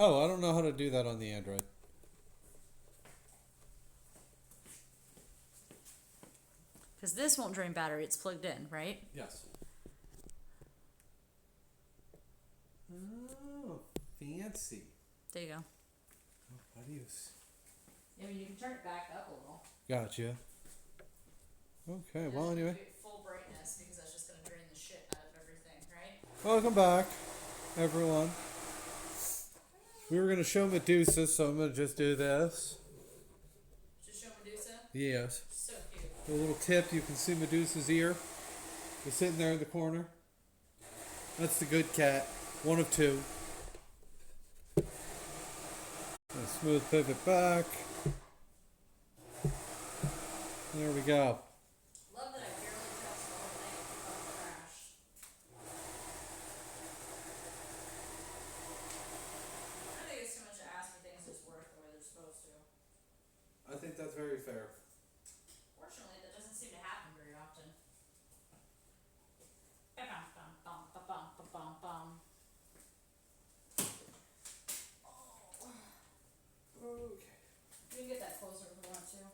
Oh, I don't know how to do that on the Android. Because this won't drain battery. It's plugged in, right? Yes. Oh, fancy. There you go. Oh, adios. I mean, you can turn it back up a little. Gotcha. Okay, well, anyway. Full brightness because that's just going to drain the shit out of everything, right? Welcome back, everyone. We were going to show Medusa, so I'm going to just do this. Just show Medusa? Yes. So cute. A little tip, you can see Medusa's ear. It's sitting there in the corner. That's the good cat. One of two. A smooth pivot back. There we go. Love that I barely touched the whole thing of trash. I think it's too much to ask for things that's worth the way they're supposed to. I think that's very fair. Fortunately, that doesn't seem to happen very often. Ba-bum-bum-bum-ba-bum-ba-bum-bum. Okay. You can get that closer if we want to.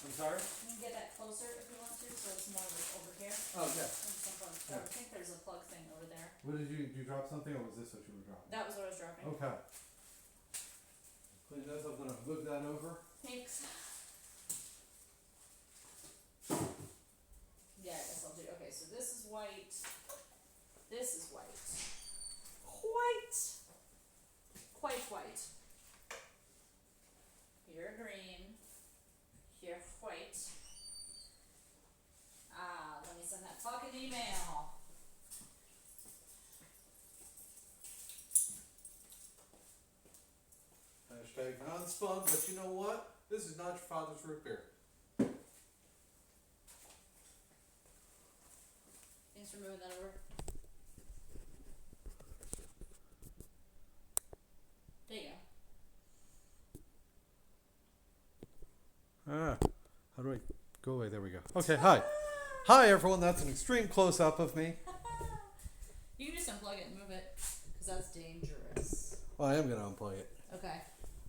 I'm sorry? You can get that closer if we want to, so it's more like over here. Oh, yeah. I think there's a plug thing over there. What did you drop something, or was this what you were dropping? That was what I was dropping. Okay. Clean this up, then I'll move that over. Thanks. Yeah, I guess I'll do. Okay, so this is white. This is white. White. Quite white. Here green. Here white. Let me send that fucking email. Hashtag non-spun, but you know what? This is not your father's root beer. Thanks for moving that over. There you go. How do I go away? There we go. Okay, hi. Hi, everyone. That's an extreme close-up of me. You can just unplug it and move it, because that's dangerous. Well, I am going to unplug it. Okay.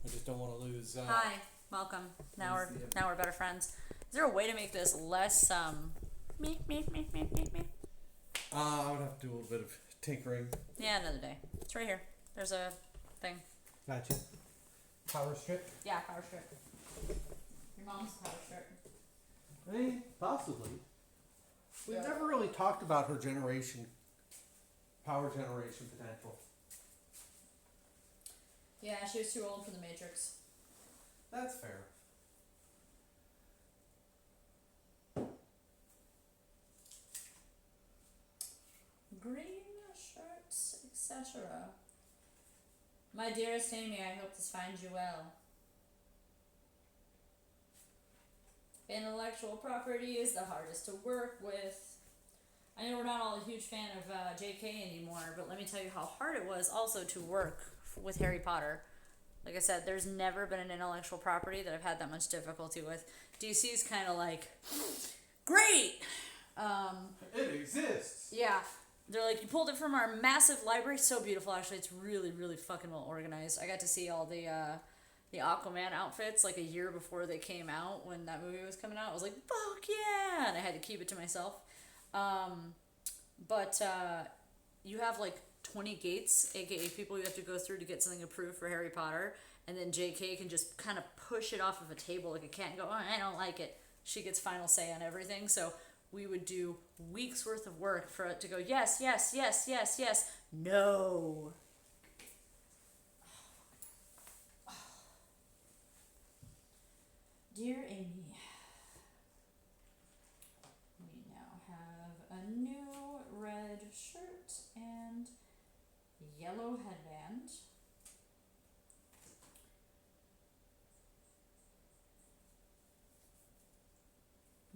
I just don't want to lose... Hi, welcome. Now we're better friends. Is there a way to make this less me? I would have to do a little bit of tinkering. Yeah, another day. It's right here. There's a thing. Gotcha. Power strip? Yeah, power strip. Your mom's power strip. I mean, possibly. We've Yeah. never really talked about her power generation potential. Yeah, she was too old for the Matrix. That's fair. Green shirts, etc. My dearest Amy, I hope this finds you well. Intellectual property is the hardest to work with. I know we're not all a huge fan of JK anymore, but let me tell you how hard it was also to work with Harry Potter. Like I said, there's never been an intellectual property that I've had that much difficulty with. DC's kind of like, great! It exists! Yeah. They're like, you pulled it from our massive library. So beautiful, actually. It's really, really fucking well organized. I got to see all the Aquaman outfits like a year before they came out when that movie was coming out. I was like, fuck yeah! And I had to keep it to myself. But you have like 20 gates, aka people you have to go through to get something approved for Harry Potter. And then JK can just kind of push it off of a table like a cat and go, oh, I don't like it. She gets final say on everything. So we would do weeks worth of work for it to go, yes, yes, yes, yes, yes, no. Dear Amy, we now have a new red shirt and yellow headband.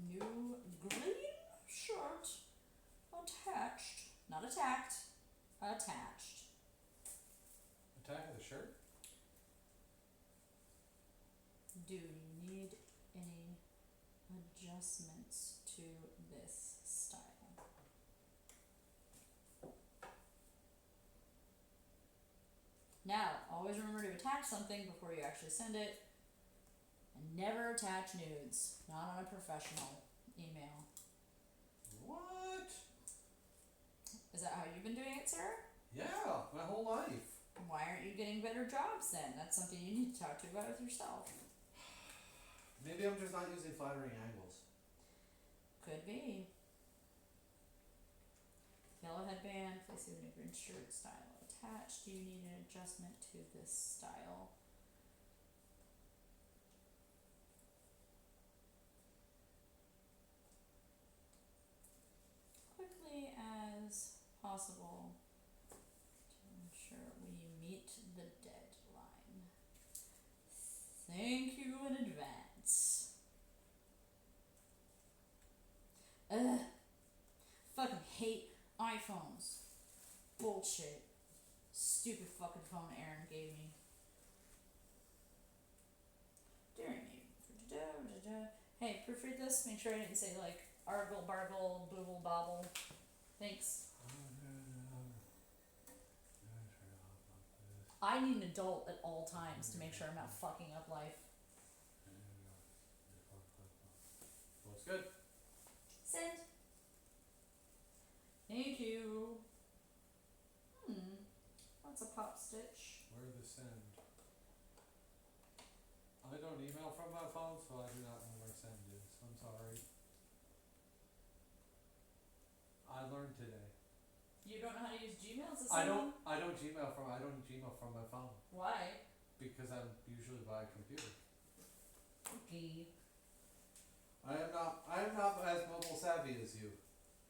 New green shirt attached, not attacked, attached. Attack of the shirt? Do you need any adjustments to this style? Now, always remember to attach something before you actually send it. And never attach nudes. Not on a professional email. What? Is that how you've been doing it, Sarah? Yeah, my whole life. Why aren't you getting better jobs then? That's something you need to talk to about with yourself. Maybe I'm just not using flattering angles. Could be. Yellow headband, place of a green shirt, style attached. Do you need an adjustment to this style? Quickly as possible to ensure we meet the deadline. Thank you in advance. Ugh. Fucking hate iPhones. Bullshit. Stupid fucking phone Aaron gave me. Daring me. Hey, proofread this. Make sure I didn't say like argle bargle booble bobble. Thanks. I need an adult at all times to make sure I'm not fucking up life. Looks good. Send. Thank you. That's a pop stitch. Where to send? I don't email from my phone, so I do not know where send is. I'm sorry. I learned today. You don't know how to use Gmail? Is this I don't Gmail from my phone Why? because I'm usually by computer. Okay. I am not as mobile savvy as you.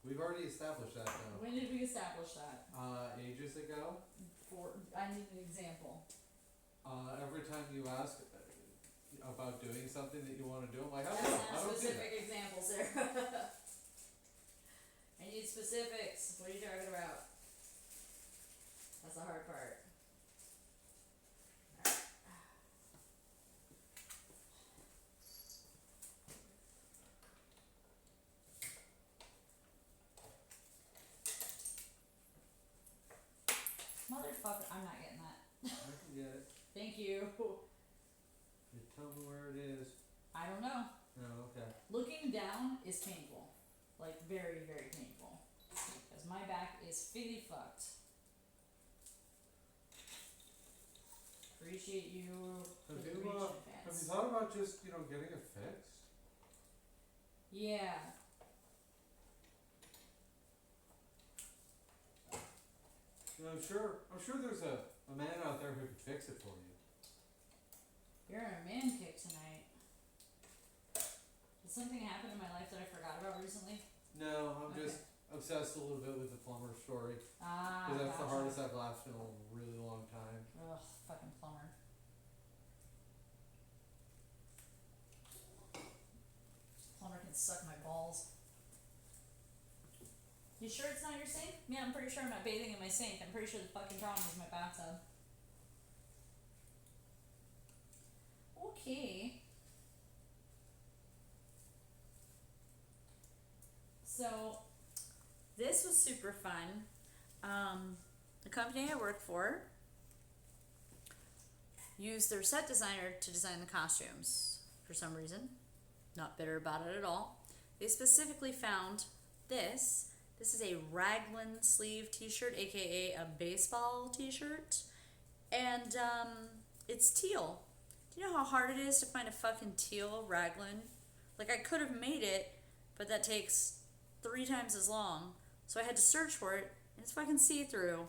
We've already established that though. When did we establish that? Ages ago. I need an example. Every time you ask about doing something that you want to do, I'm like, I That's don't know. not I don't do specific that. examples, Sarah. I need specifics. What are you talking about? That's the hard part. Motherfucker, I'm not getting that. I can get it. Thank you. You tell me where it is. I don't know. Oh, okay. Looking down is painful. Like, very, very painful. Because my back is filly fucked. Appreciate you for Have the you, reach in have advance. you thought about just, getting it fixed? Yeah. I'm sure there's a man out there who could fix it for you. You're on a man kick tonight. Did something happen in my life that I forgot about recently? No, I'm Okay. just obsessed a little bit with the plumber story. Ah, Because that's the gotcha. hardest I've laughed in a really long time. Ugh, fucking plumber. Plumber can suck my balls. You sure it's not your sink? Yeah, I'm pretty sure I'm not bathing in my sink. I'm pretty sure the fucking problem is my bathtub. Okay. So, this was super fun. The company I work for used their set designer to design the costumes for some reason. Not bitter about it at all. They specifically found this. This is a raglan sleeve t-shirt, aka a baseball t-shirt. And it's teal. Do you know how hard it is to find a fucking teal raglan? Like, I could have made it, but that takes 3 times as long. So I had to search for it, and it's fucking see-through.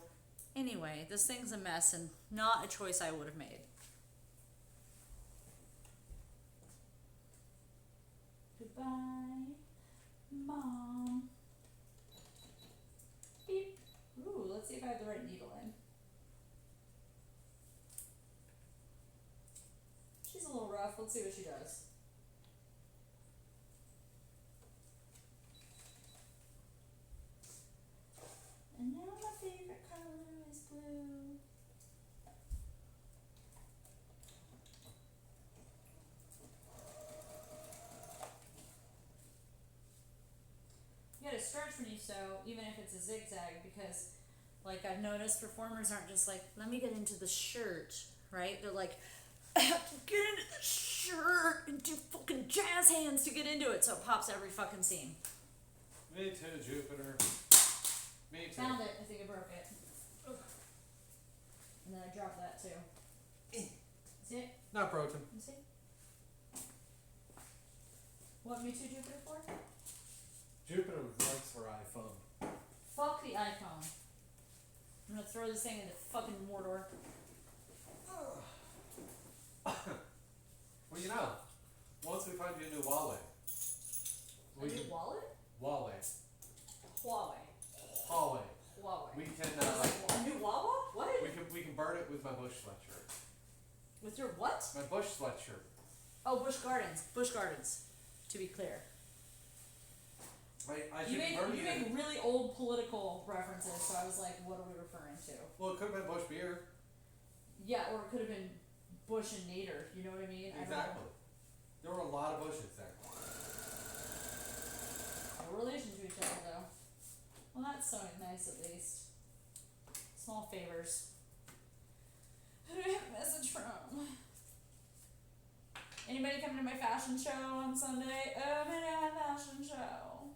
Anyway, this thing's a mess and not a choice I would have made. Goodbye, Mom. Beep. Ooh, let's see if I have the right needle in. She's a little rough. Let's see what she does. And now my favorite color is blue. You gotta stretch when you sew, even if it's a zigzag, because like I've noticed performers aren't just like, let me get into the shirt. right? They're like, I have to get into the shirt and do fucking jazz hands to get into it, so it pops every fucking seam. Me too, Jupiter. Me too. Found it. I think I broke it. Ugh. And then I dropped that too. See it? Not broken. You see? What me too, Jupiter for? Jupiter likes her iPhone. Fuck the iPhone. I'm gonna throw this thing into fucking Mordor. Well, you know, once we find you a new Huawei. A new wallet? Huawei. Huawei. We can A new Wawa? What? we can burn it with my Bush sweatshirt. With your what? My Bush sweatshirt. Oh, Busch Gardens. Busch Gardens. To be clear. I You should burn make it. really old political references, so I was like, what are we referring to? Well, it could have been Bush beer. Yeah, or it could have been Bush and Nader, you know what I mean? Exactly. There were a lot of bushes there. No relation to each other, though. Well, that's so nice, at least. Small favors. Who do I have a message from? Anybody coming to my fashion show on Sunday? Oh, my fashion show.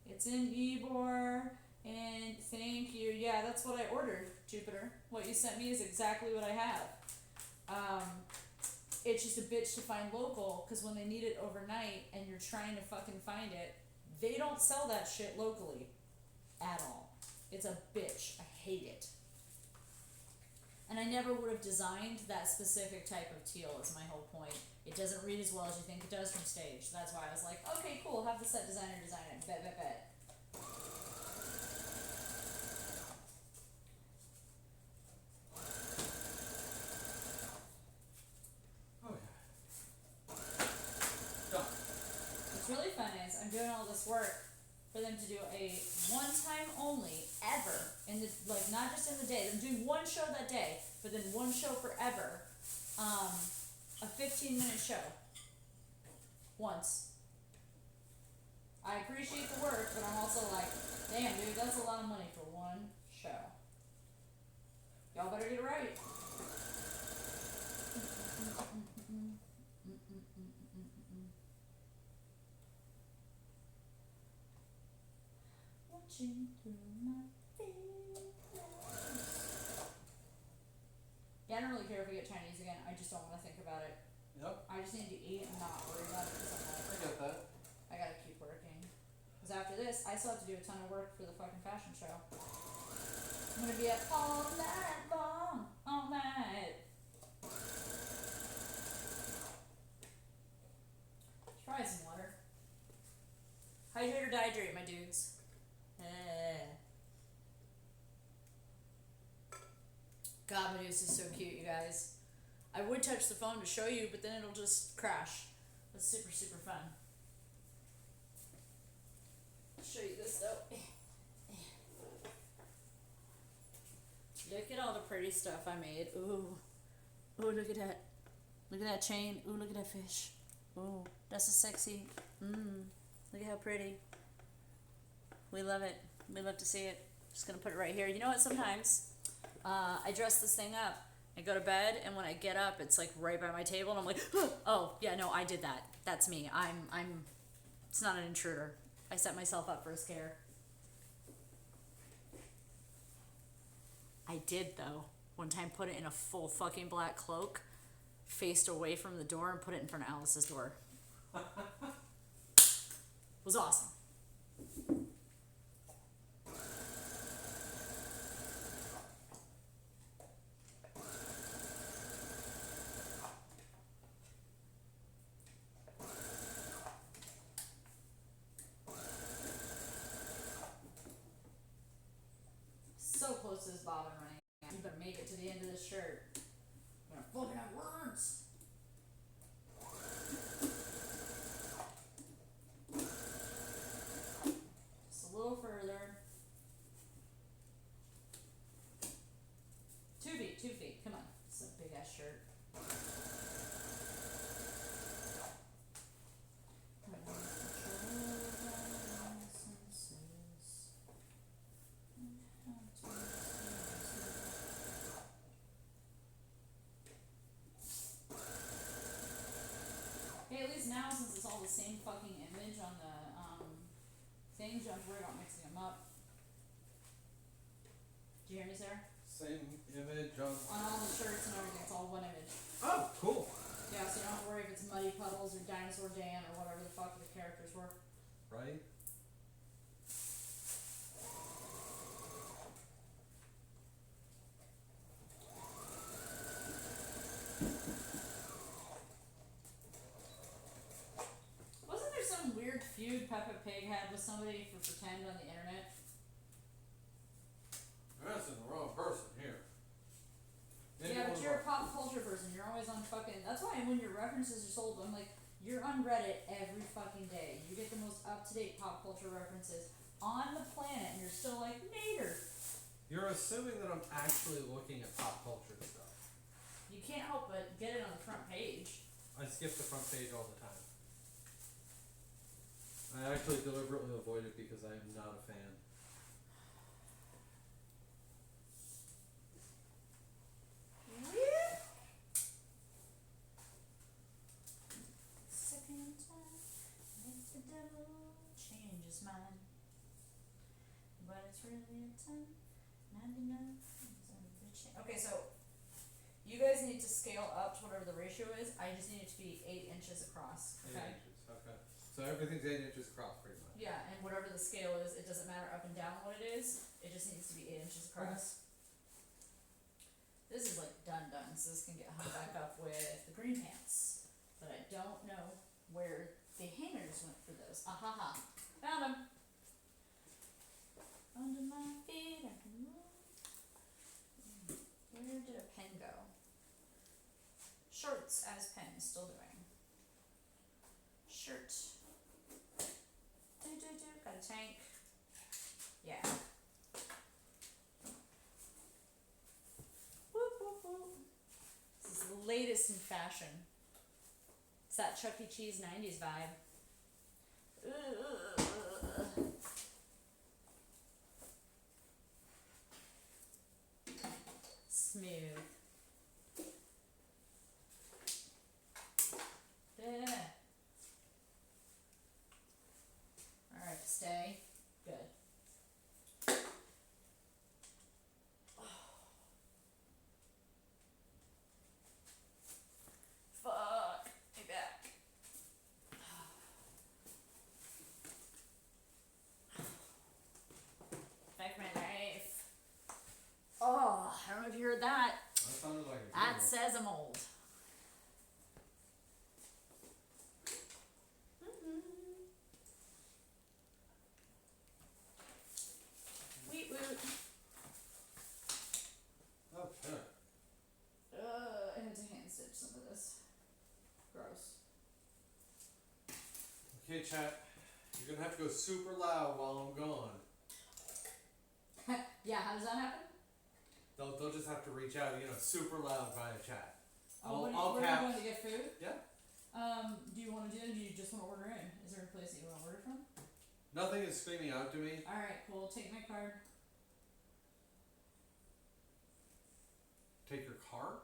It's in Ybor, and thank you. Yeah, that's what I ordered, Jupiter. What you sent me is exactly what I have. It's just a bitch to find local, because when they need it overnight and you're trying to fucking find it, they don't sell that shit locally at all. It's a bitch. I hate it. And I never would have designed that specific type of teal, is my whole point. It doesn't read as well as you think it does from stage. That's why I was like, okay, cool, have the set designer design it. Bet. Oh yeah. Done. What's really fun is I'm doing all this work for them to do a one time only ever in the, like, not just in the day. I'm doing one show that day, but then one show forever. A 15-minute show. Once. I appreciate the work, but I'm also like, damn dude, that's a lot of money for one show. Y'all better get it right. Watching through my fingers. Yeah, I don't really care if we get Chinese again. I just don't want to think about it. Yep. I just need to eat and not worry about it because I'm I like, get that. I gotta keep working. Because after this, I still have to do a ton of work for the fucking fashion show. I'm gonna be up all night long, all night. Try some water. Hydrate or dihydrate, my dudes. God, Medusa is so cute, you guys. I would touch the phone to show you, but then it'll just crash. It's super, super fun. I'll show you this though. Look at all the pretty stuff I made. Ooh. Ooh, look at that. Look at that chain. Ooh, look at that fish. Ooh, that's a sexy. Look at how pretty. We love it. We love to see it. Just gonna put it right here. You know what, sometimes I dress this thing up. I go to bed, and when I get up, it's like right by my table, and I'm like, oh yeah, no, I did that. That's me. It's not an intruder. I set myself up for a scare. I did though. One time, put it in a full fucking black cloak, faced away from the door, and put it in front of Alice's door. It was awesome. So close to this bobbin running. You better make it to the end of this shirt. I'm gonna fucking have words. Just a little further. 2 feet, 2 feet. Come on. It's a big ass shirt. ways now, since it's all the same fucking image on the things, you don't have to worry about mixing them up. Do you hear me, Sarah? Same image on. On all the shirts and everything, it's all one image. Oh, cool. Yeah, so you don't have to worry if it's Muddy Puddles or Dinosaur Dan or whatever the fuck the characters were. Right? Wasn't there some weird feud Peppa Pig had with somebody for pretend on the internet? You're asking the wrong person here. Yeah, but you're a pop culture person. You're always on fucking. That's why when your references are sold, I'm like, you're on Reddit every fucking day. You get the most up to date pop culture references on the planet, and you're still like, Nader. You're assuming that I'm actually looking at pop culture stuff. You can't help but get it on the front page. I skip the front page all the time. I actually deliberately avoid it because I am not a fan. Second time, make the devil change his mind. But it's really a 10.99. Okay, so you guys need to scale up to whatever the ratio is. I just need it to be 8 inches across. 8 Okay. inches, okay. So everything's 8 inches across pretty much. Yeah, and whatever the scale is, it doesn't matter up and down what it is. It just needs to be 8 inches across. This is like done, so this can get hung back up with the green pants. But I don't know where the hangers went for those. Ahaha. Found them. Under my feet, I can move. Where did a pen go? Shorts as pen, still doing. Shirt. Got a tank. Yeah. Whoop, whoop, whoop. This is the latest in fashion. It's that Chuck E. Cheese 90s vibe. Ugh. Smooth. There. Alright, stay. Good. Fuck. Me back. Back my life. Oh, I don't know if you heard that. That sounded like a That jingle. says I'm old. Wheat woot. Okay. I had to hand stitch some of this. Gross. Okay, chat. You're gonna have to go super loud while I'm gone. Yeah, how does that happen? They'll just have to reach out, super loud via chat. Oh, I'll where are you cap- going to get food? Yeah. Do you want to do that or do you just want to order in? Is there a place that you want to order from? Nothing is screaming out to me. Alright, cool. Take my card. Take your car?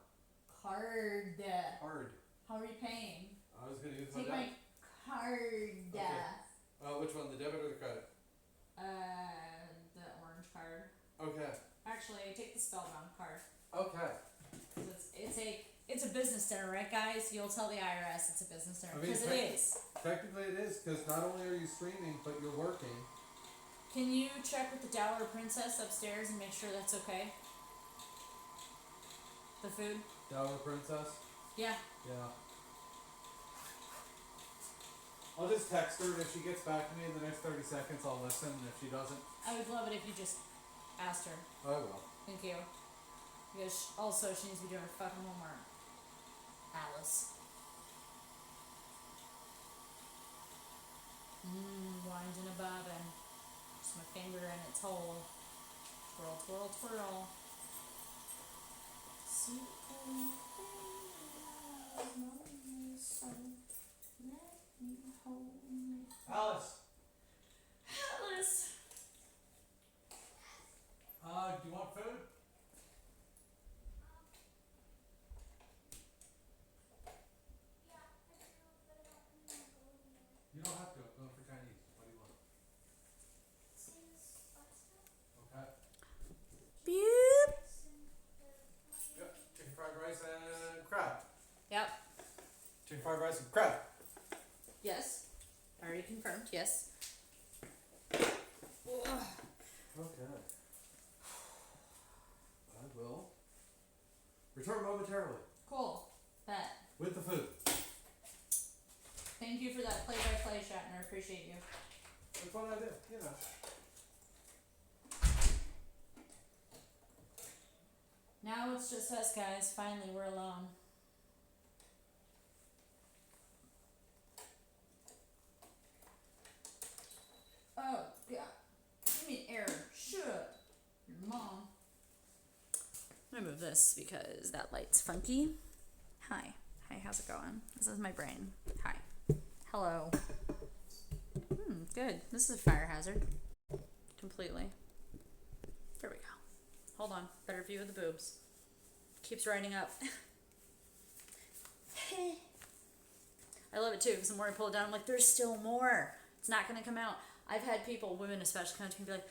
Card. Card. How are you paying? I was gonna use my Take my debit. card. Okay. Which one, the debit or the credit? The orange card. Okay. Actually, take the spellbound card. Okay. 'Cause it's a business dinner, right, guys? You'll tell the IRS it's a business dinner I mean, because it is. Technically it is, because not only are you streaming, but you're working. Can you check with the Dower Princess upstairs and make sure that's okay? The food? Dower Princess? Yeah. Yeah. I'll just text her, and if she gets back to me in the next 30 seconds, I'll listen, and if she doesn't, I would love it if you just asked her. I will. Thank you. Because also she needs to be doing her fucking homework. Alice. Winding a bobbin. Just my finger in its hole. Twirl, twirl, twirl. Sweet little thing, so let me hold me. Alice! Alice! Do you want food? momentarily Cool. Bet. with the food. Thank you for that play-by-play, Shatner. Appreciate you. That's what I do, you know. Now it's just us guys. Finally, we're alone. Oh, yeah. Give me air. Shut up. Your mom. I'm gonna move this because that light's funky. Hi. Hi, how's it going? This is my brain. Hi. Hello. Good. This is a fire hazard. Completely. There we go. Hold on. Better view of the boobs. Keeps riding up. I love it too, because the more I pull it down, I'm like, there's still more. It's not going to come out. I've had people, women especially, come to me and be like,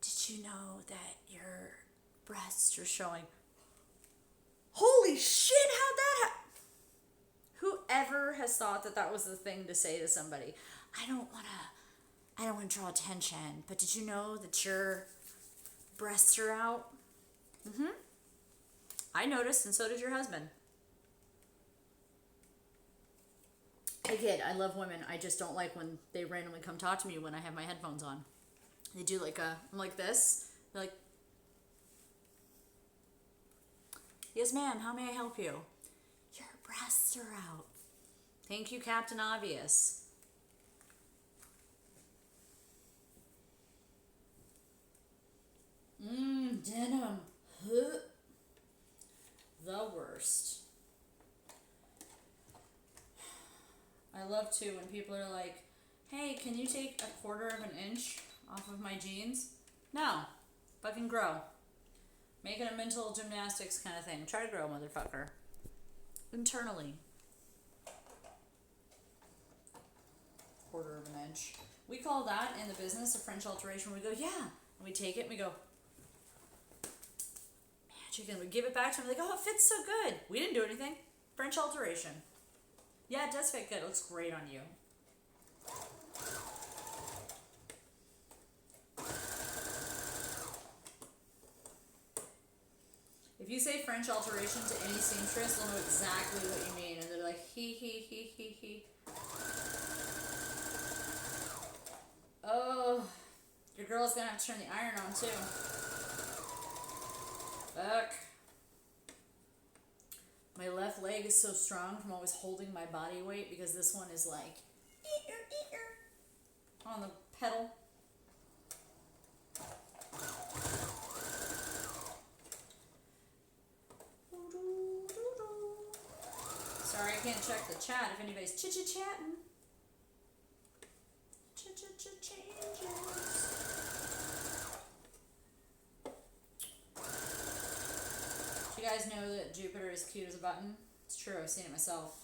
did you know that your breasts are showing? Holy shit, how'd that happen? Whoever has thought that that was the thing to say to somebody, I don't want to draw attention, but did you know that your breasts are out? I noticed, and so did your husband. I get, I love women. I just don't like when they randomly come talk to me when I have my headphones on. They do like I'm like this. They're like, yes, ma'am, how may I help you? Your breasts are out. Thank you, Captain Obvious. Denim. Huh. The worst. I love too when people are like, hey, can you take 1/4 of an inch off of my jeans? No. Fucking grow. Make it a mental gymnastics kind of thing. Try to grow, motherfucker. Internally. 1/4 of an inch. We call that in the business a French alteration. We go, yeah. And we take it and we go, chicken. We give it back to them. Like, oh, it fits so good. We didn't do anything. French alteration. Yeah, it does fit good. It looks great on you. If you say French alteration to any seamstress, they'll know exactly what you mean. And they're like, he. Oh, your girl's gonna have to turn the iron on too. Fuck. My left leg is so strong from always holding my body weight because this one is like on the pedal. Sorry, I can't check the chat if anybody's chit-chatting. Changes. Do you guys know that Jupiter is cute as a button? It's true, I've seen it myself.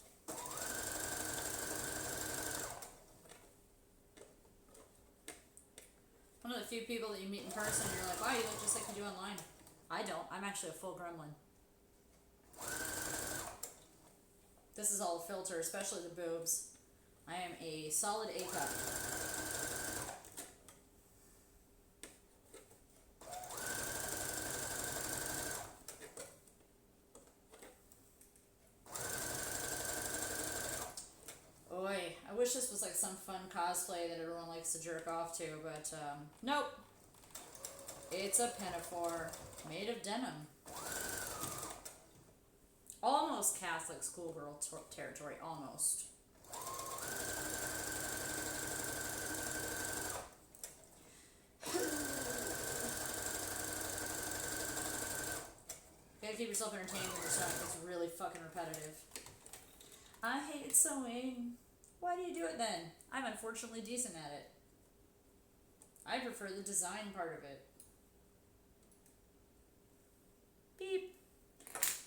One of the few people that you meet in person and you're like, wow, you look just like you do online. I don't. I'm actually a full gremlin. This is all a filter, especially the boobs. I am a solid A cup. Oi, I wish this was like some fun cosplay that everyone likes to jerk off to, but nope. It's a pinafore made of denim. Almost Catholic schoolgirl territory, almost. You gotta keep yourself entertained when your stomach gets really fucking repetitive. I hate sewing. Why do you do it then? I'm unfortunately decent at it. I prefer the design part of it. Beep.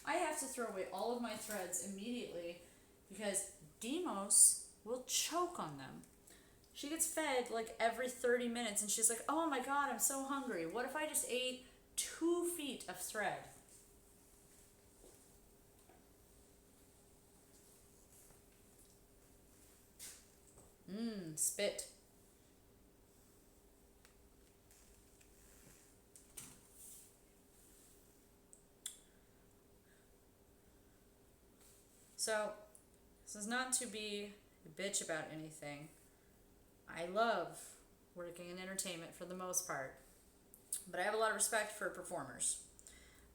I have to throw away all of my threads immediately because Demos will choke on them. She gets fed like every 30 minutes and she's like, oh my god, I'm so hungry. What if I just ate 2 feet of thread? Spit. So, this is not to be a bitch about anything. I love working in entertainment for the most part, but I have a lot of respect for performers.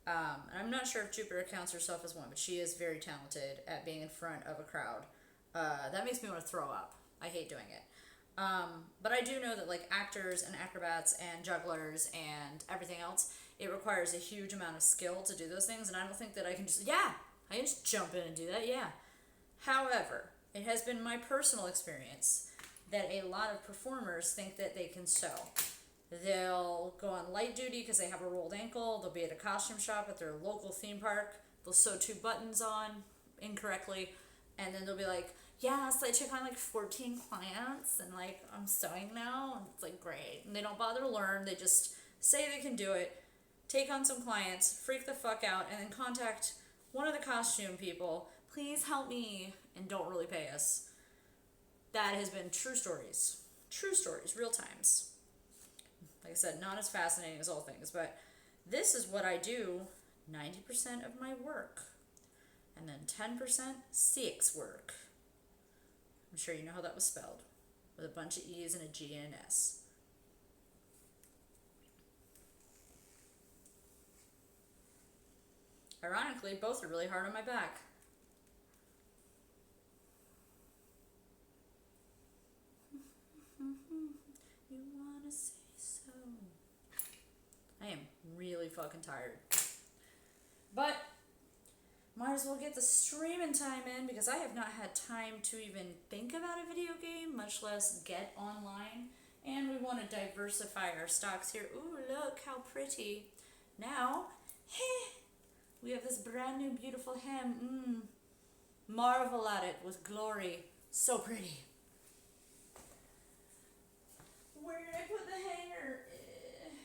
And I'm not sure if Jupiter counts herself as one, but she is very talented at being in front of a crowd. That makes me want to throw up. I hate doing it. But I do know that like actors and acrobats and jugglers and everything else, it requires a huge amount of skill to do those things, and I don't think that I can just jump in and do that, yeah. However, it has been my personal experience that a lot of performers think that they can sew. They'll go on light duty because they have a rolled ankle, they'll be at a costume shop at their local theme park, they'll sew 2 buttons on incorrectly, and then they'll be like, yeah, so I took on like 14 clients and like I'm sewing now, and it's like great. And they don't bother to learn, they just say they can do it, take on some clients, freak the fuck out, and then contact one of the costume people, please help me, and don't really pay us. That has been true stories, real times. Like I said, not as fascinating as all things, but this is what I do 90% of my work, and then 10% sex work. I'm sure you know how that was spelled, with a bunch of E's and a G and an S. Ironically, both are really hard on my back. You wanna say so? I am really fucking tired. But might as well get the streaming time in because I have not had time to even think about a video game, much less get online. And we want to diversify our stocks here. Ooh, look how pretty. Now, we have this brand new beautiful hem. Marvel at it with glory. So pretty. Where did I put the hanger?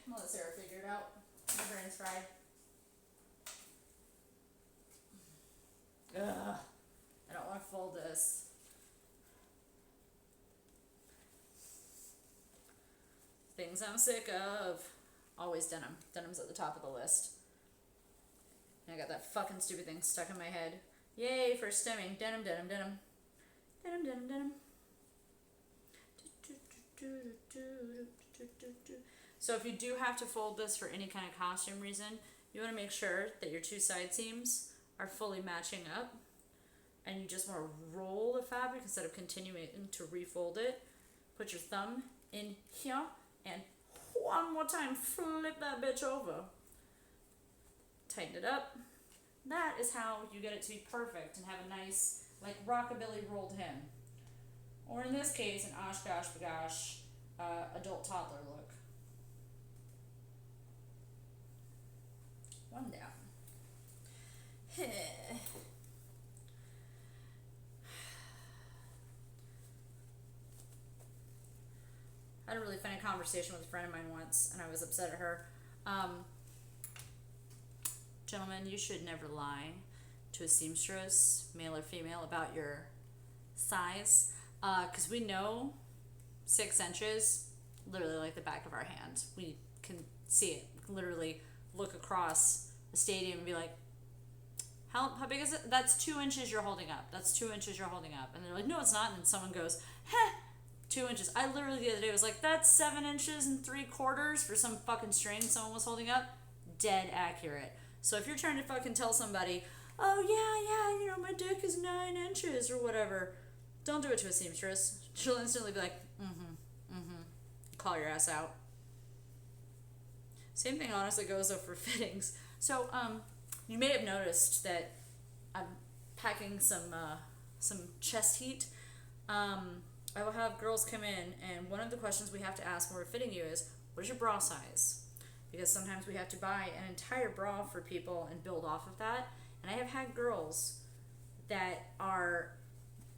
I'll let Sarah figure it out. My brain's fried. Ugh, I don't want to fold this. Things I'm sick of. Always denim. Denim's at the top of the list. And I got that fucking stupid thing stuck in my head. Yay for stemming. Denim, denim, denim. Denim, denim, denim. So if you do have to fold this for any kind of costume reason, you want to make sure that your 2 side seams are fully matching up, and you just want to roll the fabric instead of continuing to refold it. Put your thumb in here and one more time flip that bitch over. Tighten it up. That is how you get it to be perfect and have a nice like rockabilly rolled hem, or in this case an Oshkosh Bagosh adult toddler look. One down. I had a really funny conversation with a friend of mine once, and I was upset at her. Gentlemen, you should never lie to a seamstress, male or female, about your size, because we know 6 inches, literally like the back of our hand. We can see it, literally look across the stadium and be like, how big is it? That's 2 inches you're holding up. That's 2 inches you're holding up. And they're like, no, it's not. And then someone goes, 2 inches. I literally the other day was like, that's 7 inches and 3/4 for some fucking string someone was holding up. Dead accurate. So if you're trying to fucking tell somebody, oh yeah, you know, my dick is 9 inches or whatever, don't do it to a seamstress. She'll instantly be like, call your ass out. Same thing honestly goes though for fittings. So, you may have noticed that I'm packing some chest heat. I will have girls come in, and one of the questions we have to ask when we're fitting you is, what is your bra size? Because sometimes we have to buy an entire bra for people and build off of that. And I have had girls that are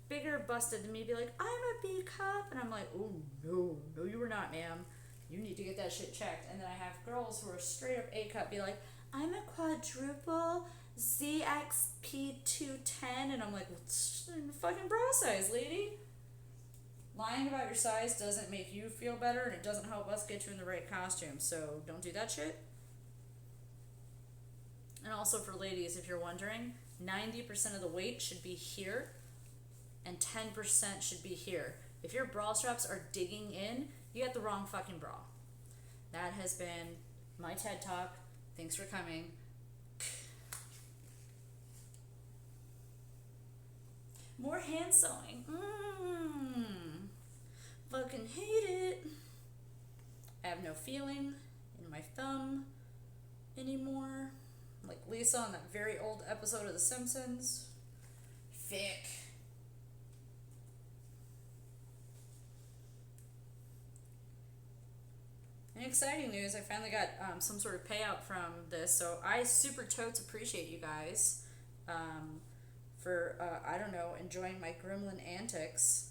bigger busted than me be like, I'm a B cup, and I'm like, oh no you were not, ma'am. You need to get that shit checked. And then I have girls who are straight up A cup be like, I'm a quadruple ZXP210, and I'm like, what's in the fucking bra size, lady? Lying about your size doesn't make you feel better, and it doesn't help us get you in the right costume, so don't do that shit. And also for ladies, if you're wondering, 90% of the weight should be here and 10% should be here. If your bra straps are digging in, you got the wrong fucking bra. That has been my TED Talk. Thanks for coming. More hand sewing. Fucking hate it. I have no feeling in my thumb anymore. Like Lisa on that very old episode of The Simpsons. Thick. In exciting news, I finally got some sort of payout from this, so I super totes appreciate you guys for, I don't know, enjoying my gremlin antics.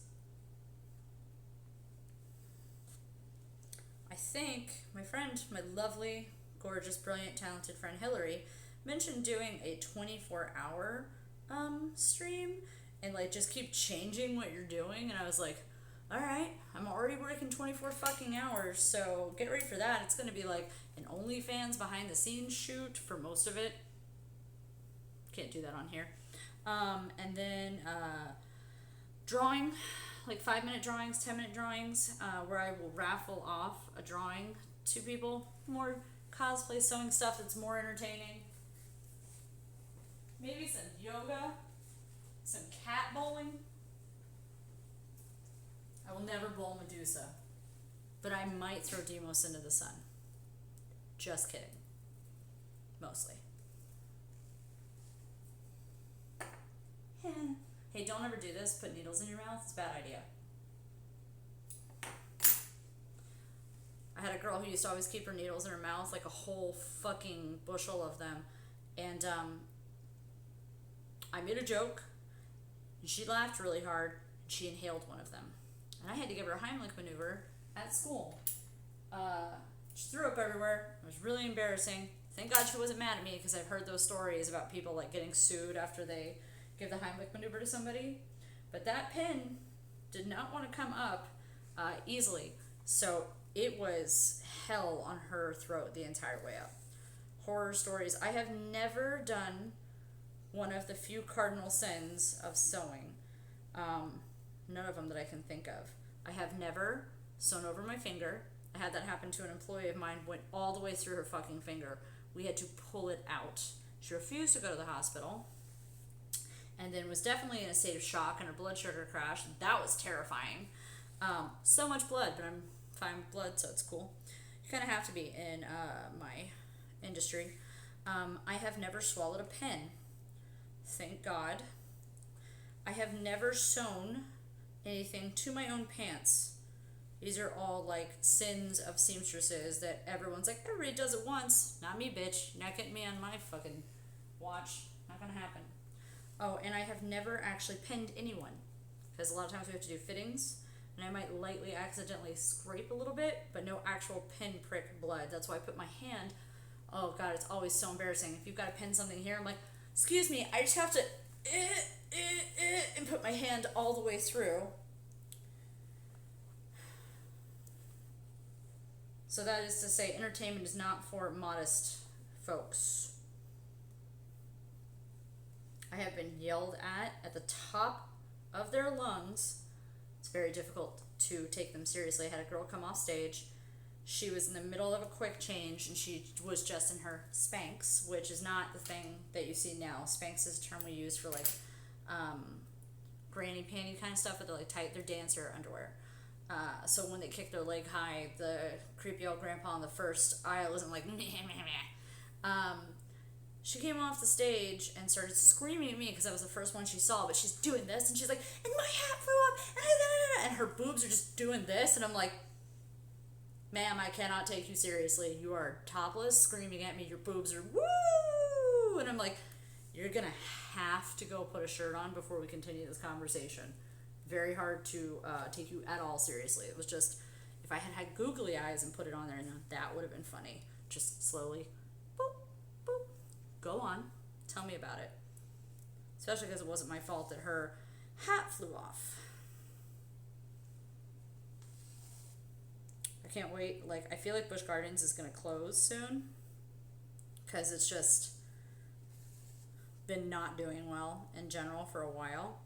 I think my friend, my lovely, gorgeous, brilliant, talented friend Hillary, mentioned doing a 24-hour stream and like just keep changing what you're doing, and I was like, all right, I'm already working 24 fucking hours, so get ready for that. It's gonna be like an OnlyFans behind the scenes shoot for most of it. Can't do that on here. And then drawing, like 5-minute drawings, 10-minute drawings, where I will raffle off a drawing to people. More cosplay sewing stuff that's more entertaining. Maybe some yoga, some cat bowling. I will never bowl Medusa, but I might throw Demos into the sun. Just kidding. Mostly. Hey, don't ever do this. Put needles in your mouth. It's a bad idea. I had a girl who used to always keep her needles in her mouth, like a whole fucking bushel of them. And I made a joke, and she laughed really hard, and she inhaled one of them. And I had to give her a Heimlich maneuver at school. She threw up everywhere. It was really embarrassing. Thank God she wasn't mad at me, because I've heard those stories about people like getting sued after they give the Heimlich maneuver to somebody. But that pin did not want to come up easily. So it was hell on her throat the entire way up. Horror stories. I have never done one of the few cardinal sins of sewing. None of them that I can think of. I have never sewn over my finger. I had that happen to an employee of mine, went all the way through her fucking finger. We had to pull it out. She refused to go to the hospital, and then was definitely in a state of shock, and her blood sugar crashed. That was terrifying. So much blood, but I'm fine with blood, so it's cool. You kind of have to be in my industry. I have never swallowed a pen. Thank God. I have never sewn anything to my own pants. These are all like sins of seamstresses that everyone's like, everybody does it once. Not me, bitch. You're not getting me on my fucking watch. Not gonna happen. Oh, and I have never actually pinned anyone, because a lot of times we have to do fittings, and I might lightly accidentally scrape a little bit, but no actual pin prick blood. That's why I put my hand, oh God, it's always so embarrassing. If you've got to pin something here, I'm like, excuse me, I just have to and put my hand all the way through. So that is to say, entertainment is not for modest folks. I have been yelled at the top of their lungs. It's very difficult to take them seriously. I had a girl come off stage. She was in the middle of a quick change, and she was just in her Spanx, which is not the thing that you see now. Spanx is a term we use for like granny panty kind of stuff, but they're like tight, they're dancer underwear. So when they kick their leg high, the creepy old grandpa on the first aisle isn't like, meh, meh, meh. She came off the stage and started screaming at me because I was the first one she saw, but she's doing this, and she's like, and my hat flew up, and her boobs are just doing this, and I'm like, ma'am, I cannot take you seriously. You are topless, screaming at me, your boobs are woo, and I'm like, you're gonna have to go put a shirt on before we continue this conversation. Very hard to take you at all seriously. It was just, if I had googly eyes and put it on there, that would have been funny. Just slowly, boop, boop. Go on, tell me about it. Especially because it wasn't my fault that her hat flew off. I can't wait. Like, I feel like Busch Gardens is gonna close soon, because it's just been not doing well in general for a while.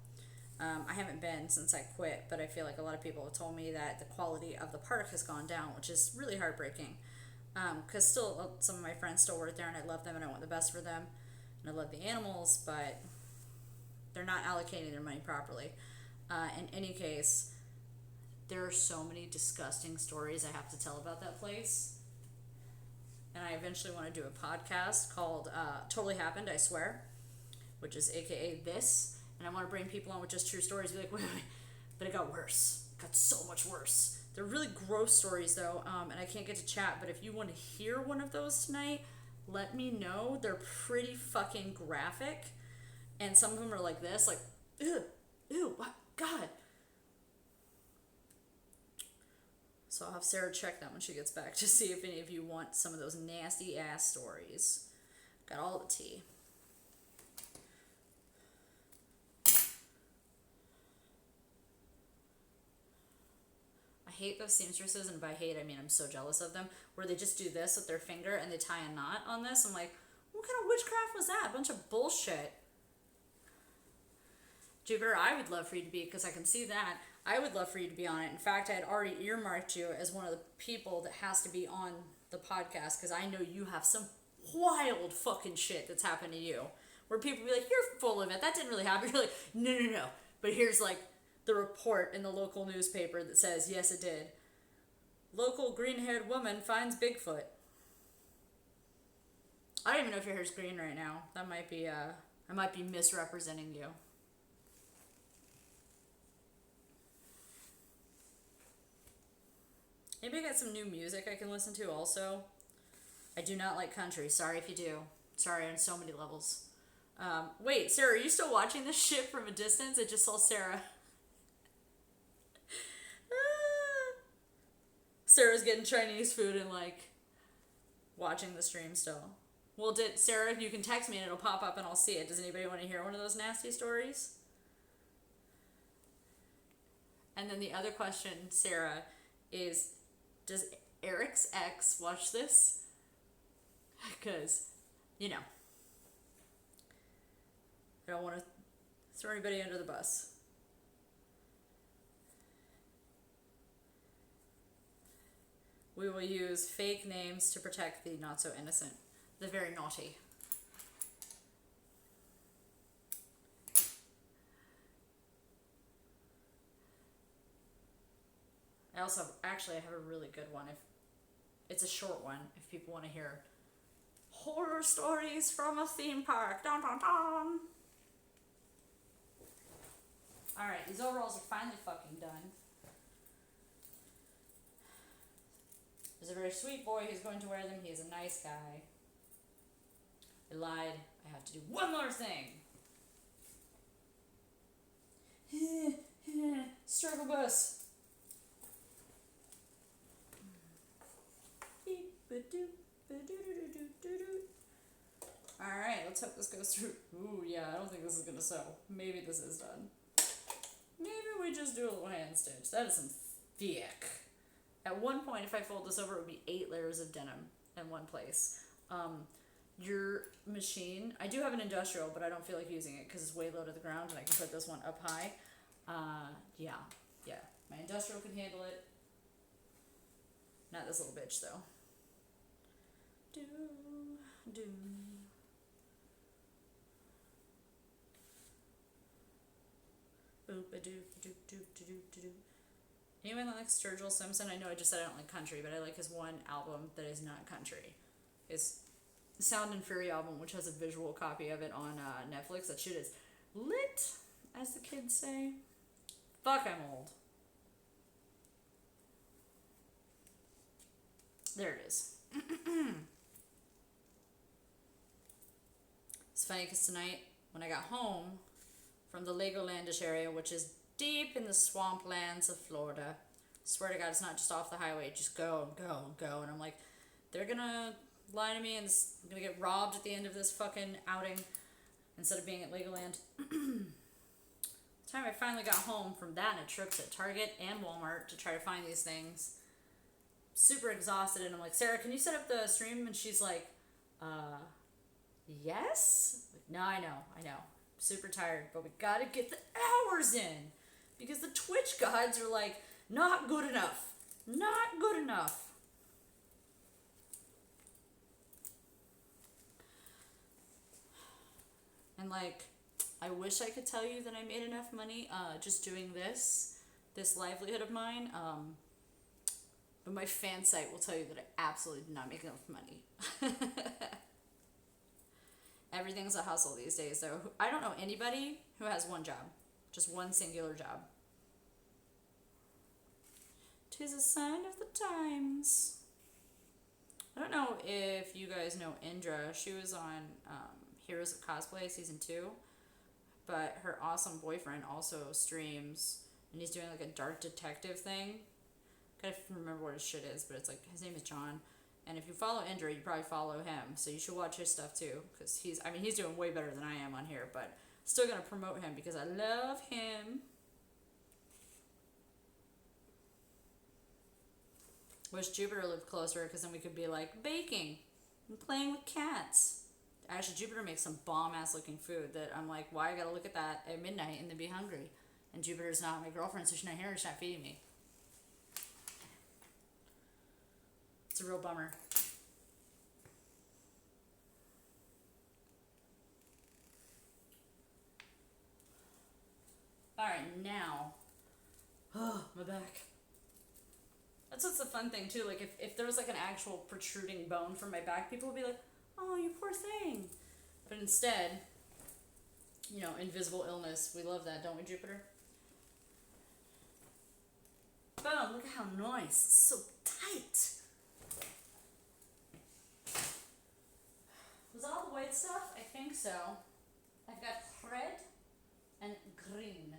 I haven't been since I quit, but I feel like a lot of people have told me that the quality of the park has gone down, which is really heartbreaking. Because still, some of my friends still work there, and I love them, and I want the best for them, and I love the animals, but they're not allocating their money properly. In any case, there are so many disgusting stories I have to tell about that place. And I eventually want to do a podcast called Totally Happened, I Swear, which is AKA this. And I want to bring people on with just true stories. Be like, wait, but it got worse. It got so much worse. They're really gross stories, though, and I can't get to chat. But if you want to hear one of those tonight, let me know. They're pretty fucking graphic. And some of them are like this, like, ew, what? God. So I'll have Sarah check that when she gets back to see if any of you want some of those nasty ass stories. Got all the tea. I hate those seamstresses, and by hate I mean I'm so jealous of them, where they just do this with their finger and they tie a knot on this. I'm like, what kind of witchcraft was that? A bunch of bullshit. Jupiter, I would love for you to be, because I can see that. I would love for you to be on it. In fact, I had already earmarked you as one of the people that has to be on the podcast, because I know you have some wild fucking shit that's happened to you. Where people be like, you're full of it. That didn't really happen. You're like, no. But here's like the report in the local newspaper that says, yes, it did. Local green-haired woman finds Bigfoot. I don't even know if your hair's green right now. That might be, I might be misrepresenting you. Maybe I got some new music I can listen to also. I do not like country. Sorry if you do. Sorry on so many levels. Wait, Sarah, are you still watching this shit from a distance? I just saw Sarah. Sarah's getting Chinese food and like watching the stream still. Well, Sarah, you can text me and it'll pop up and I'll see it. Does anybody want to hear one of those nasty stories? And then the other question, Sarah, is does Eric's ex watch this? Because, you know, I don't want to throw anybody under the bus. We will use fake names to protect the not so innocent, the very naughty. I also actually I have a really good one. If it's a short one, if people want to hear horror stories from a theme park. Dun, dun, dun. All right, these overalls are finally fucking done. There's a very sweet boy who's going to wear them. He is a nice guy. I lied. I have to do one more thing. Struggle bus. Alright, let's hope this goes through. Ooh, yeah, I don't think this is gonna sew. Maybe this is done. Maybe we just do a little hand stitch. That is some thick. At one point, if I fold this over, it would be 8 layers of denim in one place. Your machine, I do have an industrial, but I don't feel like using it because it's way low to the ground and I can put this one up high. Yeah. My industrial can handle it. Not this little bitch, though. Do. Anyone that likes Sturgill Simpson? I know I just said I don't like country, but I like his one album that is not country. His Sound and Fury album, which has a visual copy of it on Netflix. That shit is lit, as the kids say. Fuck, I'm old. There it is. It's funny because tonight, when I got home from the Legolandish area, which is deep in the swamplands of Florida, swear to God, it's not just off the highway. Just go. And I'm like, they're gonna lie to me and I'm gonna get robbed at the end of this fucking outing instead of being at Legoland. The time I finally got home from that and a trip to Target and Walmart to try to find these things, super exhausted, and I'm like, Sarah, can you set up the stream? And she's like, yes? Like, no, I know. Super tired, but we gotta get the hours in. Because the Twitch gods are like, not good enough. Not good enough. And like, I wish I could tell you that I made enough money just doing this livelihood of mine. But my fan site will tell you that I absolutely did not make enough money. Everything's a hustle these days, though. I don't know anybody who has one job, just one singular job. 'Tis a sign of the times. I don't know if you guys know Indra. She was on Heroes of Cosplay season 2, but her awesome boyfriend also streams, and he's doing like a dark detective thing. Gotta remember what his shit is, but it's like his name is John. And if you follow Indra, you probably follow him, so you should watch his stuff too, because he's doing way better than I am on here, but still gonna promote him because I love him. Wish Jupiter lived closer, because then we could be like baking and playing with cats. Actually, Jupiter makes some bomb ass looking food that I'm like, why I gotta look at that at midnight and then be hungry? And Jupiter's not my girlfriend, so she's not here, she's not feeding me. It's a real bummer. Alright, now. Oh, my back. That's what's the fun thing too. Like if there was like an actual protruding bone from my back, people would be like, "Oh, you poor thing." But instead, you know, invisible illness. We love that, don't we, Jupiter? Boom! Look at how nice. It's so tight. Was that all the white stuff? I think so. I've got red and green.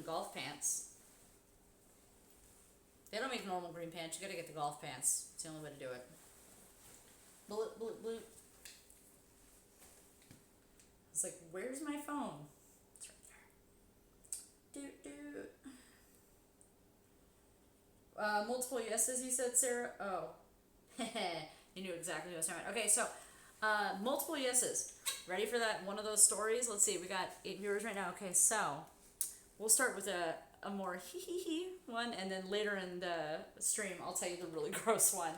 Golf pants. They don't make normal green pants. You gotta get the golf pants. It's the only way to do it. Bloop, bloop, bloop. It's like, where's my phone? It's right there. Doot, doot. Multiple yeses, you said, Sarah? Oh. You knew exactly what I was talking about. Okay, so, multiple yeses. Ready for that? One of those stories? Let's see. We got 8 viewers right now. Okay, so, we'll start with a more hee one, and then later in the stream I'll tell you the really gross one.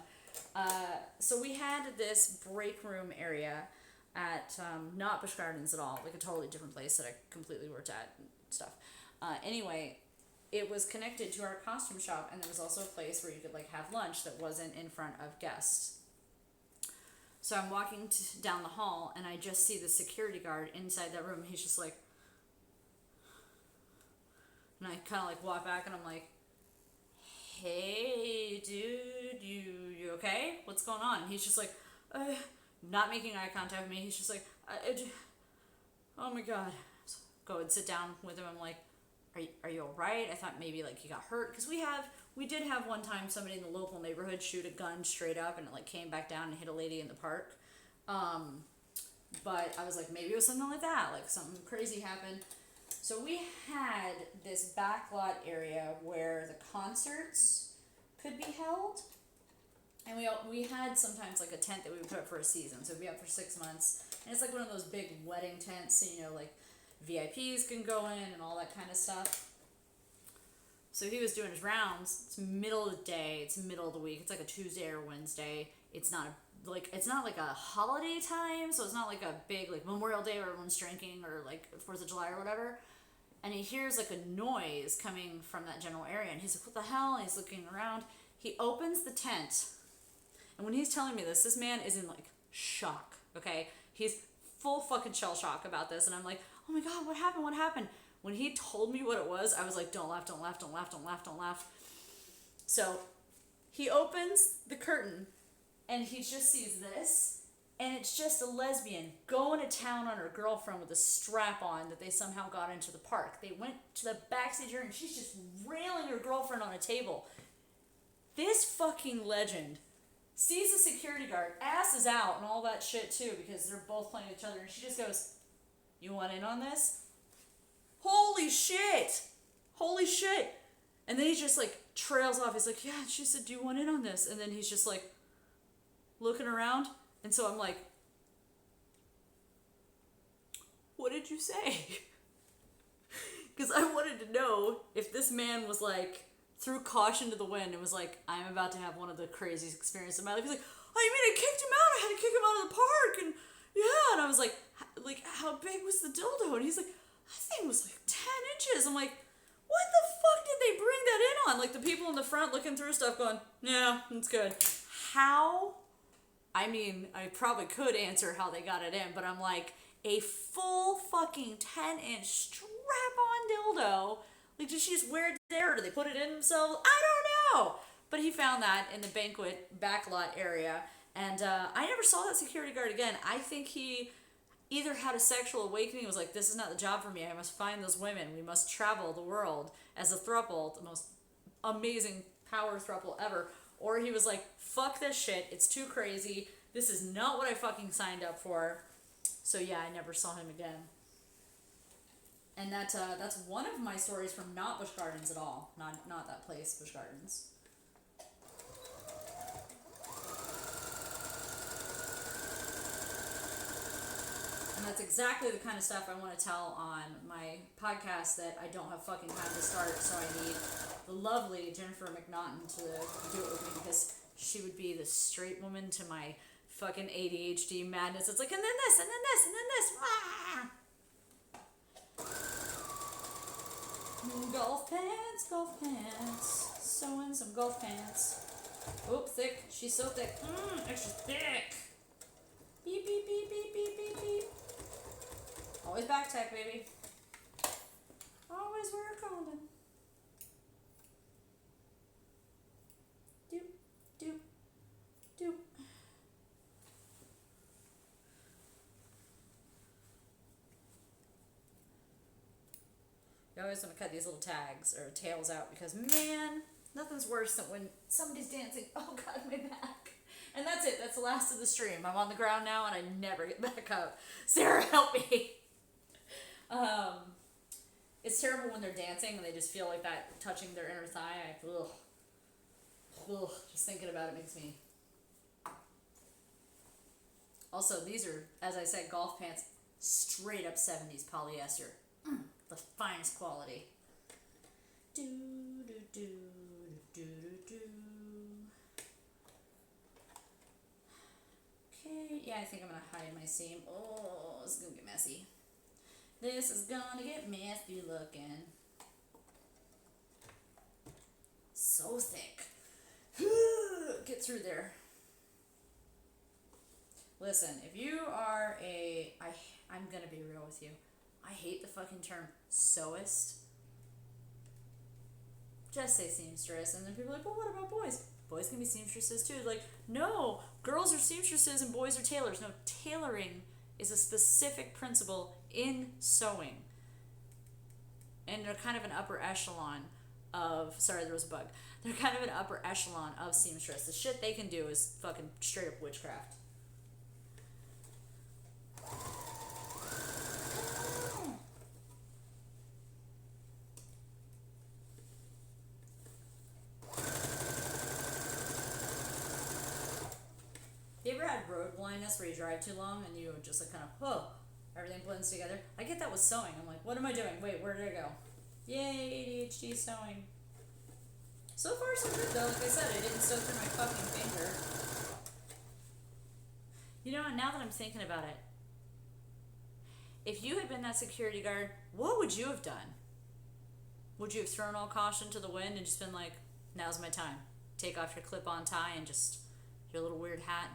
So we had this break room area at not Busch Gardens at all, like a totally different place that I completely worked at and stuff. Anyway, it was connected to our costume shop, and there was also a place where you could like have lunch that wasn't in front of guests. So I'm walking down the hall, and I just see the security guard inside that room. He's just like, and I kind of like walk back, and I'm like, "Hey, dude, you okay? What's going on?" And he's just like, not making eye contact with me. He's just like, "Oh my god." So go and sit down with him. I'm like, "Are you all right?" I thought maybe like he got hurt, because we did have one time somebody in the local neighborhood shoot a gun straight up, and it like came back down and hit a lady in the park. But I was like, maybe it was something like that, like something crazy happened. So we had this backlot area where the concerts could be held, and we had sometimes like a tent that we would put up for a season, so it'd be up for 6 months, and it's like one of those big wedding tents, so you know, like VIPs can go in and all that kind of stuff. So he was doing his rounds. It's middle of the day, it's middle of the week, it's like a Tuesday or Wednesday. It's not like a holiday time, so it's not like a big like Memorial Day where everyone's drinking, or like 4th of July or whatever. And he hears like a noise coming from that general area, and he's like, "What the hell?" And he's looking around. He opens the tent, and when he's telling me this man is in like shock, okay? He's full fucking shell shock about this, and I'm like, "Oh my god, what happened? What happened?" When he told me what it was, I was like, "Don't laugh, don't laugh, don't laugh, don't laugh, don't laugh." So he opens the curtain, and he just sees this, and it's just a lesbian going to town on her girlfriend with a strap on that they somehow got into the park. They went to the backstage area, and she's just railing her girlfriend on a table. This fucking legend sees the security guard, asses out, and all that shit too, because they're both playing each other, and she just goes, "You want in on this?" Holy shit! Holy shit! And then he just like trails off. He's like, "Yeah." And she said, "Do you want in on this?" And then he's just like, looking around. And so I'm like, what did you say? Because I wanted to know if this man was like, threw caution to the wind and was like, I'm about to have one of the craziest experiences of my life. He's like, oh, you mean I kicked him out? I had to kick him out of the park. And yeah. And I was like, how big was the dildo? And he's like, that thing was like 10 inches. I'm like, what the fuck did they bring that in on? Like the people in the front looking through stuff going, yeah, it's good. How? I mean, I probably could answer how they got it in, but I'm like, a full fucking 10-inch strap-on dildo. Like, did she just wear it there, or did they put it in themselves? I don't know. But he found that in the banquet backlot area, and I never saw that security guard again. I think he either had a sexual awakening, was like, this is not the job for me. I must find those women. We must travel the world as a throuple, the most amazing power throuple ever. Or he was like, fuck this shit. It's too crazy. This is not what I fucking signed up for. So yeah, I never saw him again. And that's one of my stories from not Busch Gardens at all. Not that place, Busch Gardens. And that's exactly the kind of stuff I want to tell on my podcast that I don't have fucking time to start, so I need the lovely Jennifer McNaughton to do it with me, because she would be the straight woman to my fucking ADHD madness. It's like, and then this, and then this, and then this. Ah! Golf pants. Sewing some golf pants. Oh, thick. She's so thick. Extra thick. Beep, beep, beep, beep, beep, beep, beep. Always back tech, baby. Always wear a condom. Doop, doop, doop. You always want to cut these little tags or tails out, because man, nothing's worse than when somebody's dancing. Oh God, my back. And that's it. That's the last of the stream. I'm on the ground now and I never get back up. Sarah, help me. It's terrible when they're dancing and they just feel like that touching their inner thigh. Just thinking about it makes me. Also, these are, as I said, golf pants, straight up 70s polyester. The finest quality. Do do do do do do. Okay, yeah, I think I'm gonna hide my seam. Oh, it's gonna get messy. This is gonna get messy looking. So thick. Get through there. Listen, if you are I'm gonna be real with you. I hate the fucking term sewist. Just say seamstress, and then people are like, well, what about boys? Boys can be seamstresses too. Like, no, girls are seamstresses and boys are tailors. No, tailoring is a specific principle in sewing. And they're kind of an upper echelon of, sorry, there was a bug. They're kind of an upper echelon of seamstress. The shit they can do is fucking straight up witchcraft. You ever had road blindness where you drive too long and you just like kind of, everything blends together? I get that with sewing. I'm like, what am I doing? Wait, where did I go? Yay, ADHD sewing. So far so good though. Like I said, I didn't sew through my fucking finger. You know, now that I'm thinking about it, if you had been that security guard, what would you have done? Would you have thrown all caution to the wind and just been like, now's my time? Take off your clip-on tie and just your little weird hat?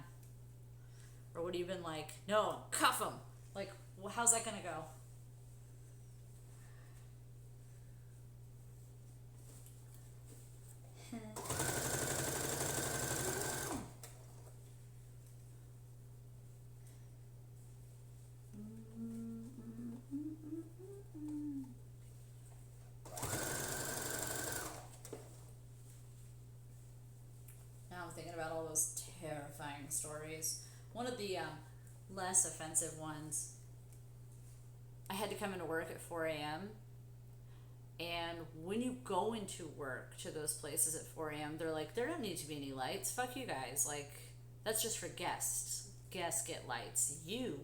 Or would you have been like, no, cuff him? Like, well, how's that gonna go? Now I'm thinking about all those terrifying stories. One of the less offensive ones, I had to come into work at 4 a.m. And when you go into work to those places at 4 a.m., they're like, there don't need to be any lights. Fuck you guys. Like, That's just for guests. Guests get lights. You,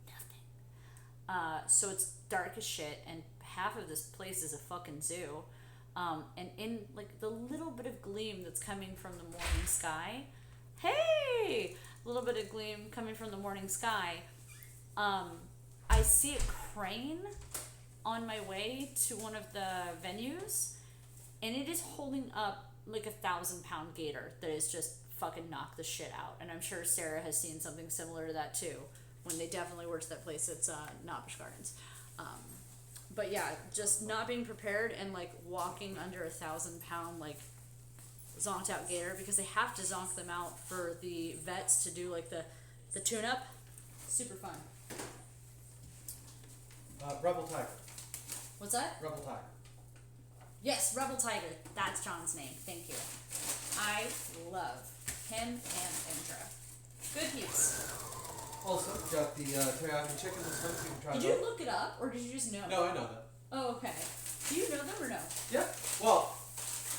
nothing. So it's dark as shit, and half of this place is a fucking zoo. And in like the little bit of gleam that's coming from the morning sky, hey, a little bit of gleam coming from the morning sky, I see a crane on my way to one of the venues, and it is holding up like 1,000-pound gator that is just fucking knocked the shit out. And I'm sure Sarah has seen something similar to that too when they definitely worked that place at Knoppish Gardens. But yeah, just not being prepared and like walking under 1,000-pound like zonked out gator, because they have to zonk them out for the vets to do like the tune up. Super fun. Rebel Tiger. What's that? Rebel Tiger. Yes, Rebel Tiger. That's John's name. Thank you. I love him and Indra. Good piece. Also, got the teriyaki chicken this time, so you can try Did that. you look it up, or did you just know? No, I know that. Oh, okay. Do you know them or no? Yeah. Well,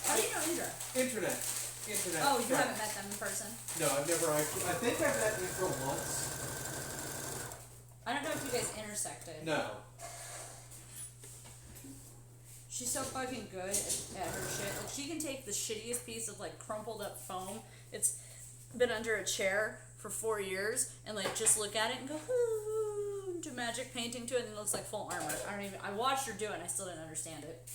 How do you know Indra? internet. Oh, you friend. haven't met them in person? No, I've never actually. I think I've met Indra once. I don't know if you guys intersected. No. She's so fucking good at her shit. Like, she can take the shittiest piece of like crumpled up foam. It's been under a chair for 4 years, and like just look at it and go, ooh, do magic painting to it, and it looks like full armor. I watched her do it, and I still didn't understand it.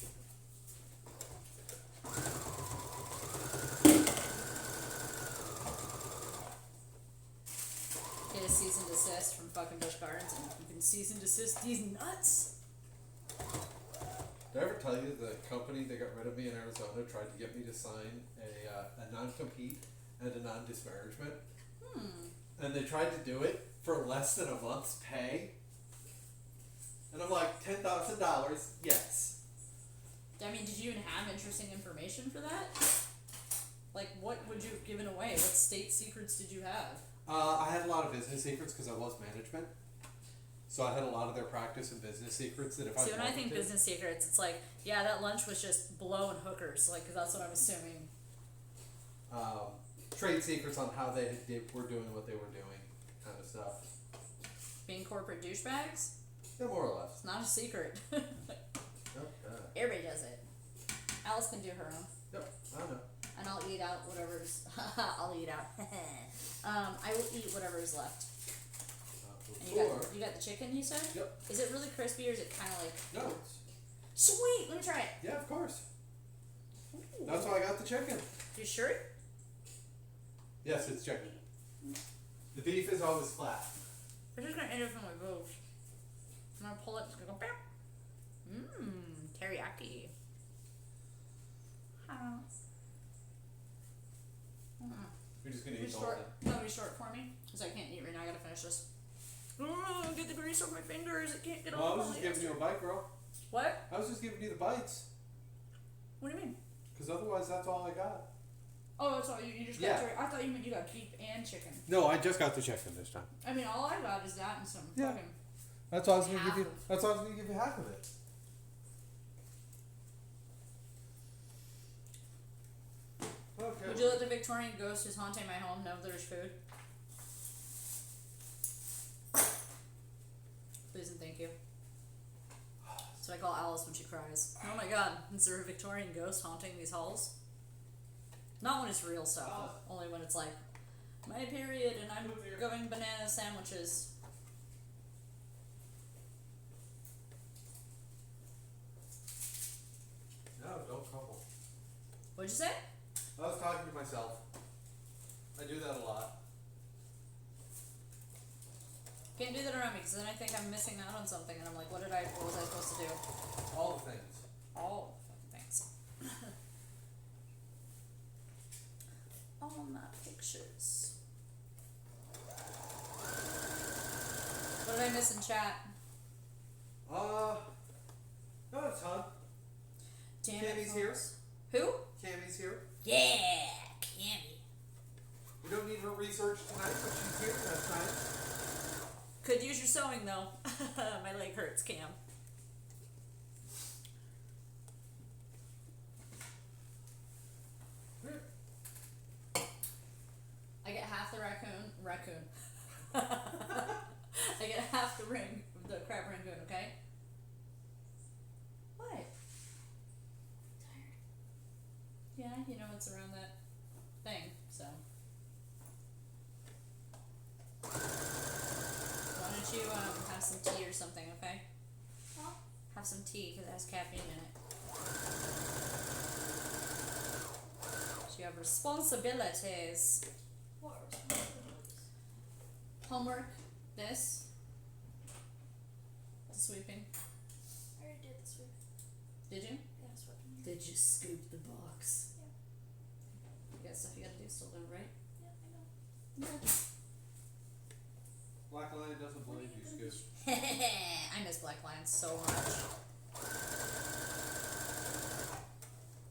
Get a cease and desist from fucking Busch Gardens, and you can cease and desist these nuts. Did I ever tell you the company that got rid of me in Arizona tried to get me to sign a non-compete and a non-disparagement? And they tried to do it for less than a month's pay. And I'm like, $10,000, yes. I mean, did you even have interesting information for that? Like, what would you have given away? What state secrets did you have? I had a lot of business secrets because I was management. So I had a lot of their practice and business secrets that if See, I when I wanted think to, business secrets, it's like, yeah, that lunch was just blowing hookers, like, 'cause that's what I'm assuming. trade secrets on how they were doing what they were doing, kind of stuff. Being corporate douchebags? Yeah, more or less. It's not a secret. Yep. Everybody does it. Alice can do her own. Yep. I know. And I'll eat out whatever's. I'll eat out. I will eat whatever's left. And you got the chicken, you said? Yep. Is it really crispy, or is it kind of like. No. It's, Sweet! Let me try it. yeah, of course. Ooh. That's why I got the chicken. You sure? Yes, it's chicken. The beef is always flat. I'm just gonna eat it from my boobs. I'm gonna pull it. It's gonna go. Teriyaki. We're just gonna Be eat all short. of No, be short for me, because I can't eat right now. I gotta finish this. Get the grease off my fingers. I can't get it. all Well, I was the just giving you a bite, girl. What? I was just giving you the bites. What do you mean? Because otherwise, that's all I got. Oh, that's all you just got. Yeah. I thought you meant you got beef and chicken. No, I just got the chicken this time. I mean, all I got is that and some Yeah. fucking. That's why I was gonna Half give you. of- That's why I was gonna give you half of it. Okay. Would you let the Victorian ghost who's haunting my home know there's food? Please and thank you. That's what I call Alice when she cries. Oh my god, is there a Victorian ghost haunting these halls? Not when it's real stuff, only when it's like, my period and I'm going banana sandwiches. No, don't crumble. What'd you say? I was talking to myself. I do that a lot. Can't do that around me because then I think I'm missing out on something and I'm like, what was I supposed to do? All the things. All fucking things. All my pictures. What did I miss in chat? Not a ton. Damn Cammy's it, here. folks. Who? Cammy's here. Yeah, Cammy. We don't need her research tonight, but she's here. That's nice. Could use your sewing though. My leg hurts, Cam. I get half the raccoon raccoon. I get half the ring of the crab raccoon, okay? What? Tired. Yeah, you know it's around that thing, so. Why don't you have some tea or something, okay? Huh? Have some tea because it has caffeine in it. So you have responsibilities. What responsibilities? Homework, this, the sweeping. I already did this week. Did you? Yeah, I swept in here. Did you scoop the box? Yeah. You got stuff you gotta do still though, right? Yeah, I know. Black Lion doesn't believe you, Scoop. I miss Black Lion so much.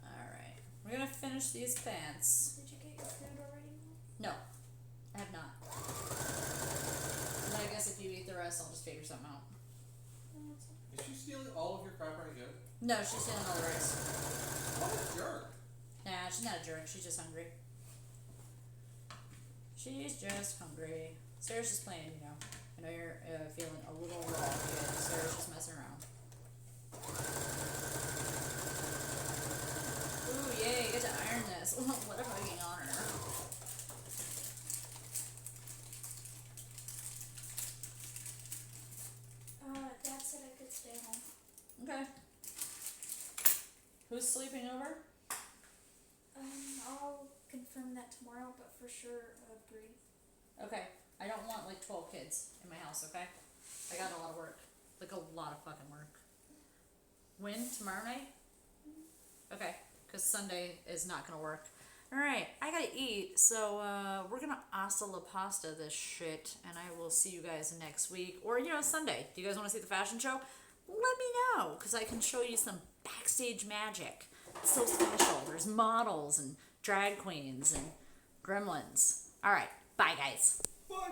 Alright. We're gonna finish these pants. Did you get your food already? No, I have not. But I guess if you eat the rest, I'll just figure something out. No, it's not. Is she stealing all of your crab rangoon? No, she's stealing all the rice. What a jerk. Nah, she's not a jerk. She's just hungry. She's just hungry. Sarah's just playing, you know. I know you're feeling a little raw, kid. Sarah's just messing around. Ooh, yay, get to iron this. What a fucking honor. Dad said I could stay home. Okay. Who's sleeping over? I'll confirm that tomorrow, but for sure, Bree. Okay. I don't want like 12 kids in my house, okay? I got a lot of work. Like a lot of fucking work. When? Tomorrow night? Okay. Because Sunday is not gonna work. Alright, I gotta eat, so we're gonna hasta la pasta this shit, and I will see you guys next week. Or, you know, Sunday. Do you guys wanna see the fashion show? Let me know, because I can show you some backstage magic. It's so special. There's models and drag queens and gremlins. Alright, bye guys. Bye.